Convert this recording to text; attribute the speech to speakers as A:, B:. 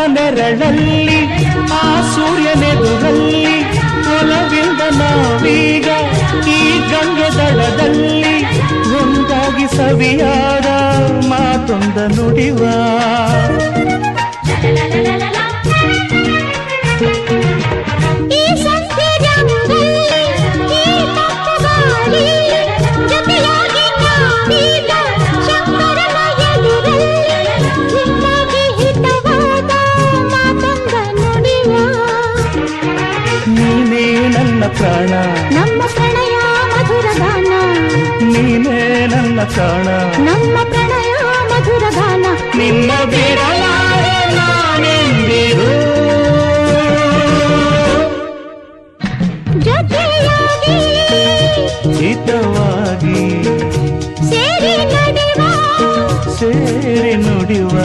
A: ನೆರಳಲ್ಲಿ ಆ ಸೂರ್ಯನೆದುರಲ್ಲಿ ಒಲವಿಂದ ನಾವೀಗ ಈ ಗಂಗೆ ದಡದಲ್ಲಿ ಒಂದಾಗಿ ಸವಿಯಾದ ಮಾತೊಂದ ನುಡಿವ ನೀನೇ ನನ್ನ ಪ್ರಾಣ
B: ನಮ್ಮ ಪ್ರಣಯ ಮಧುರ ಗಾನ
A: ನೀನೇ ನನ್ನ ಪ್ರಾಣ
B: ನಮ್ಮ ಪ್ರಣಯ ಮಧುರ ಗಾನ
A: ನಿನ್ನ ಬಿಡಲಾರೆ ನಾನೆಂದಿರು
B: ಜೊತೆಯಾಗಿ
A: ಹಿತವಾಗಿ
B: ಸೇರಿ ನಡೆವ
A: ಸೇರಿ ನುಡಿವ